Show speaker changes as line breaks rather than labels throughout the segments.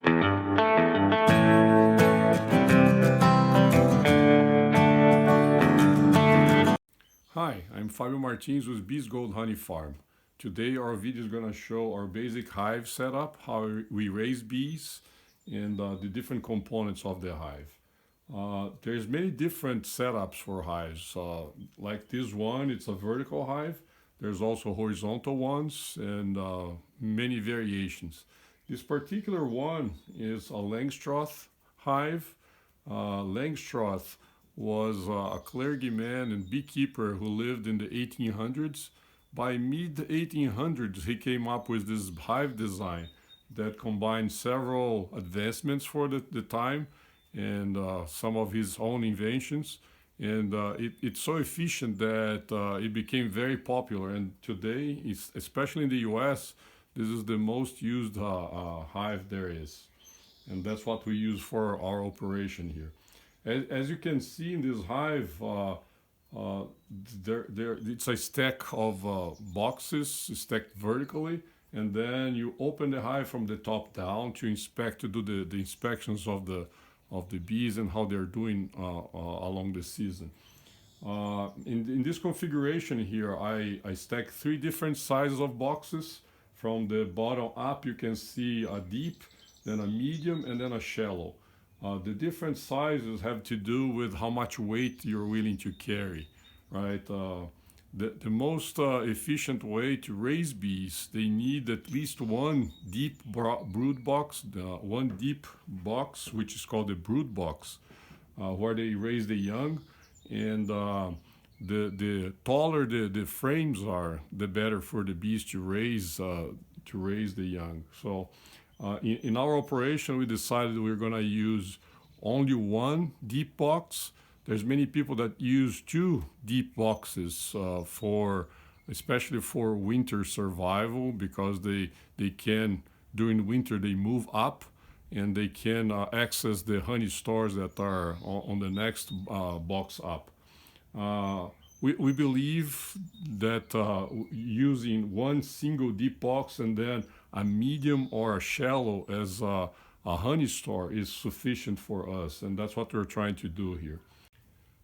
Hi, I'm Fabio Martins with Bees Gold Honey Farm. Today our video is going to show our basic hive setup, how we raise bees, and the different components of the hive. There's many different setups for hives. Like this one, it's a vertical hive. There's also horizontal ones and many variations. This particular one is a Langstroth hive. Langstroth was a clergyman and beekeeper who lived in the 1800s. By mid 1800s, he came up with this hive design that combined several advancements for the time and some of his own inventions. And it's so efficient that it became very popular. And today, especially in the US, this is the most used hive there is. And that's what we use for our operation here. As you can see in this hive, it's a stack of boxes stacked vertically, and then you open the hive from the top down to inspect, to do the inspections of the bees and how they're doing along the season. In this configuration here, I stack three different sizes of boxes. From the bottom up, you can see a deep, then a medium, and then a shallow. The different sizes have to do with how much weight you're willing to carry, right? The most efficient way to raise bees, they need at least one deep brood box, one deep box, which is called the brood box, where they raise the young. And the taller the frames are, the better for the bees to raise the young. So in our operation, we decided we're going to use only one deep box. There's many people that use two deep boxes especially for winter survival, because they can, during winter, they move up and they can access the honey stores that are on the next box up. We believe that using one single deep box and then a medium or a shallow as a honey store is sufficient for us, and that's what we're trying to do here.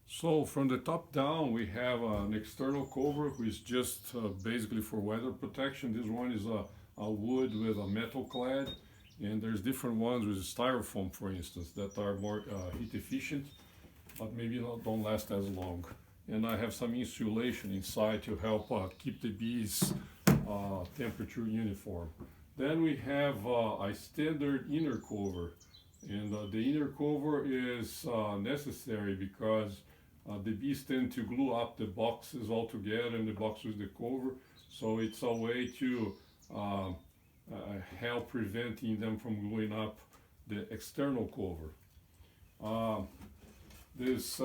So from the top down, we have an external cover, which is just basically for weather protection. This one is a wood with a metal clad, and there's different ones with styrofoam, for instance, that are more heat efficient, but maybe don't last as long. And I have some insulation inside to help keep the bees temperature uniform. Then we have a standard inner cover, and the inner cover is necessary because the bees tend to glue up the boxes all together and the box with the cover, so it's a way to help preventing them from gluing up the external cover. This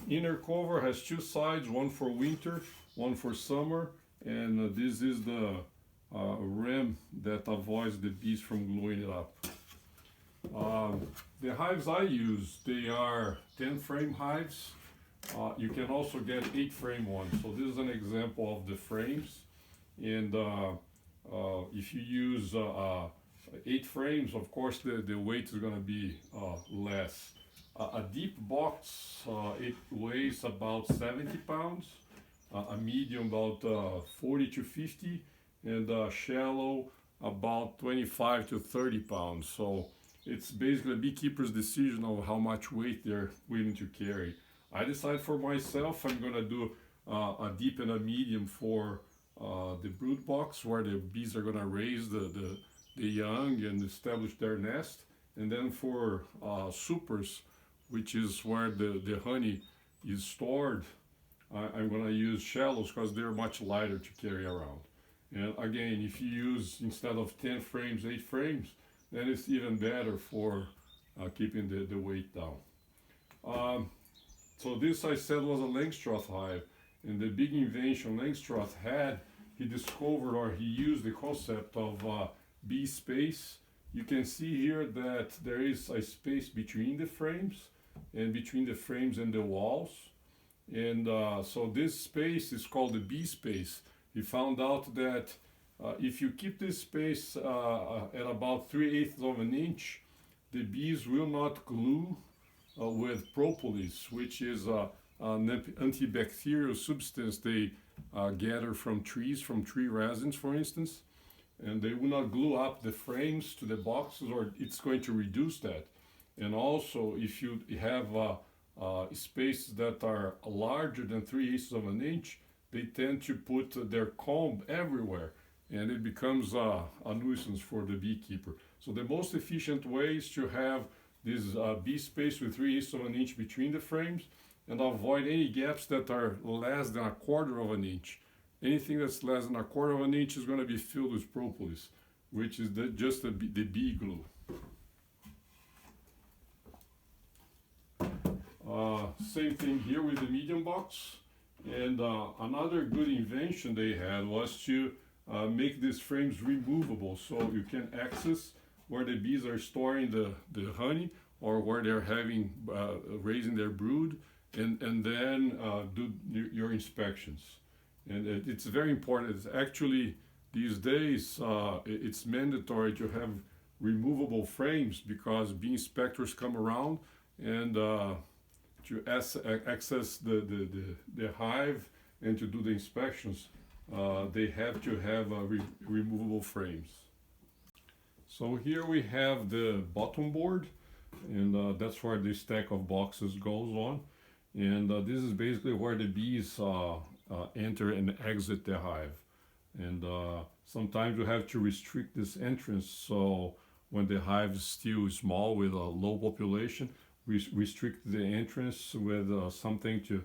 inner cover has two sides, one for winter, one for summer, and this is the rim that avoids the bees from gluing it up. The hives I use, they are 10 frame hives. You can also get 8 frame ones. So this is an example of the frames. And if you use 8 frames, of course the weight is going to be less. A deep box, it weighs about 70 pounds, a medium about 40 to 50, and a shallow about 25 to 30 pounds. So it's basically a beekeeper's decision of how much weight they're willing to carry. I decide for myself I'm going to do a deep and a medium for the brood box, where the bees are going to raise the young and establish their nest. And then for supers, which is where the honey is stored, I'm going to use shallows because they're much lighter to carry around. And again, if you use, instead of 10 frames, 8 frames, then it's even better for keeping the weight down. So this, I said, was a Langstroth hive. And the big invention Langstroth had, he discovered, or he used the concept of bee space. You can see here that there is a space between the frames and between the frames and the walls. And so this space is called the bee space. He found out that if you keep this space at about 3/8 of an inch, the bees will not glue with propolis, which is an antibacterial substance they gather from trees, from tree resins, for instance. And they will not glue up the frames to the boxes, or it's going to reduce that. And also, if you have spaces that are larger than 3/8 of an inch, they tend to put their comb everywhere, and it becomes a nuisance for the beekeeper. So the most efficient way is to have this bee space with 3/8 of an inch between the frames, and avoid any gaps that are less than 1/4 of an inch. Anything that's less than 1/4 of an inch is going to be filled with propolis, which is just the bee glue. Same thing here with the medium box. And another good invention they had was to make these frames removable, so you can access where the bees are storing the honey, or where they're having raising their brood, and then do your inspections. And it's very important. It's actually, these days, it's mandatory to have removable frames, because bee inspectors come around and to access the hive and to do the inspections, they have to have removable frames. So here we have the bottom board, and that's where the stack of boxes goes on. And this is basically where the bees enter and exit the hive. And sometimes you have to restrict this entrance, so when the hive is still small with a low population, restrict the entrance with something to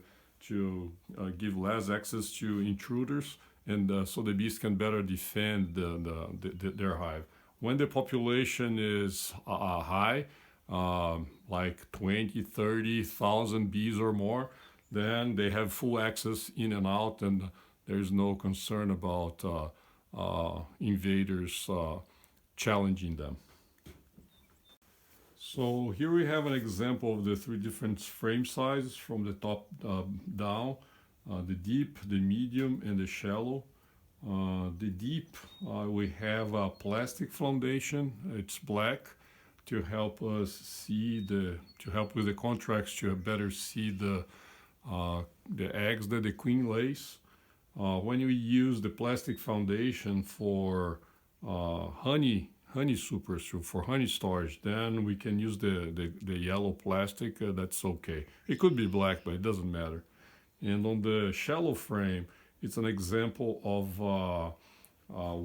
give less access to intruders, and so the bees can better defend their hive. When the population is high, like 20, 30,000 bees or more, then they have full access in and out, and there's no concern about invaders challenging them. So here we have an example of the 3 different frame sizes from the top down, the deep, the medium, and the shallow. The deep, we have a plastic foundation. It's black, to help us see to help with the contracts, to better see the eggs that the queen lays. When you use the plastic foundation for honey supers, for honey storage, then we can use the yellow plastic. That's okay. It could be black, but it doesn't matter. And on the shallow frame, it's an example of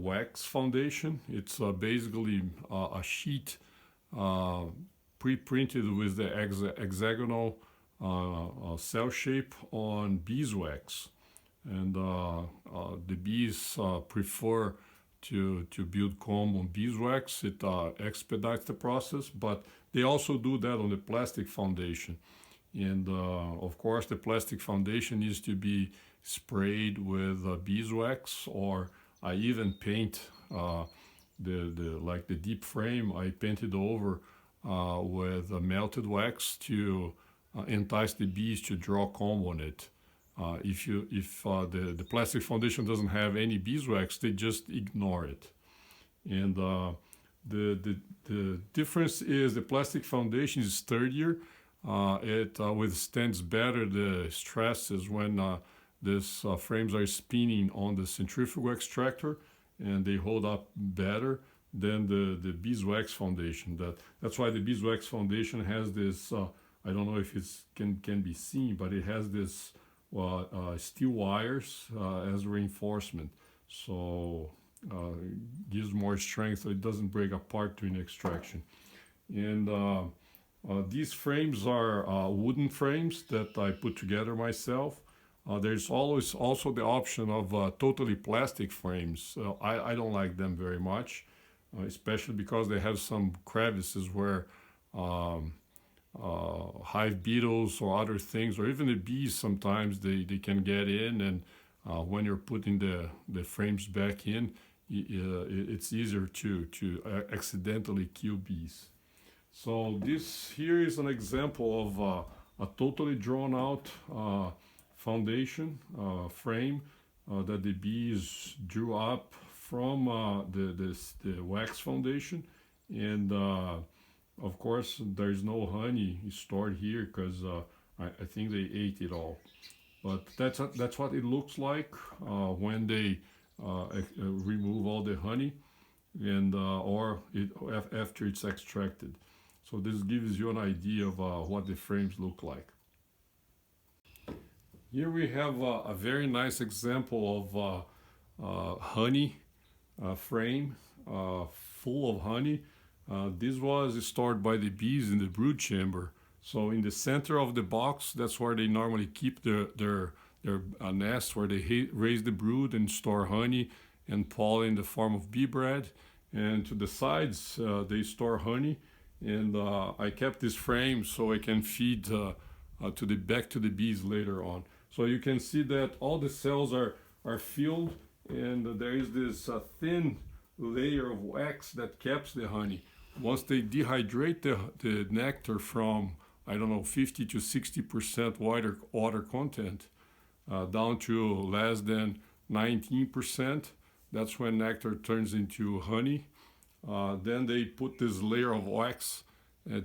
wax foundation. It's basically a sheet pre-printed with the hexagonal cell shape on beeswax. And the bees prefer to build comb on beeswax. It expedites the process, but they also do that on the plastic foundation. And of course, the plastic foundation needs to be sprayed with beeswax, or I even paint like the deep frame. I painted over with melted wax to entice the bees to draw comb on it. If the plastic foundation doesn't have any beeswax, they just ignore it. And the difference is the plastic foundation is sturdier. It withstands better the stresses when these frames are spinning on the centrifugal extractor, and they hold up better than the beeswax foundation. That's why the beeswax foundation has this, I don't know if it can be seen, but it has this steel wires as reinforcement, so it gives more strength, so it doesn't break apart during extraction. And these frames are wooden frames that I put together myself. There's always also the option of totally plastic frames. I don't like them very much, especially because they have some crevices where hive beetles or other things, or even the bees, sometimes they can get in, and when you're putting the frames back in, it's easier to accidentally kill bees. So this here is an example of a totally drawn out foundation frame that the bees drew up from the wax foundation, and Of course, there's no honey stored here because I think they ate it all. But that's what it looks like when they remove all the honey and or after it's extracted. So this gives you an idea of what the frames look like. Here we have a very nice example of honey frame full of honey. This was stored by the bees in the brood chamber. So in the center of the box, that's where they normally keep their nest, where they raise the brood and store honey and pollen in the form of bee bread. And to the sides, they store honey. And I kept this frame so I can feed back to the bees later on. So you can see that all the cells are filled, and there is this thin layer of wax that caps the honey. Once they dehydrate the nectar from, I don't know, 50 to 60% water content down to less than 19%, that's when nectar turns into honey. Then they put this layer of wax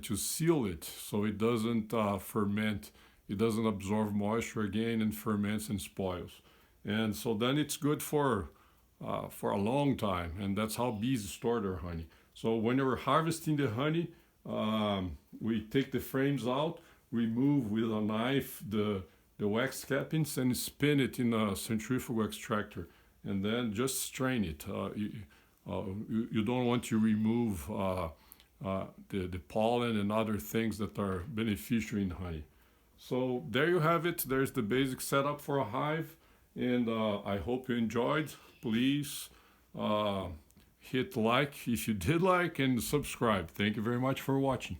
to seal it so it doesn't ferment, it doesn't absorb moisture again and ferments and spoils. And so then it's good for a long time, and that's how bees store their honey. So when we're harvesting the honey, we take the frames out, remove with a knife the wax cappings, and spin it in a centrifugal extractor, and then just strain it. You don't want to remove the pollen and other things that are beneficial in honey. So there you have it. There's the basic setup for a hive, and I hope you enjoyed. Please hit like if you did like and subscribe. Thank you very much for watching.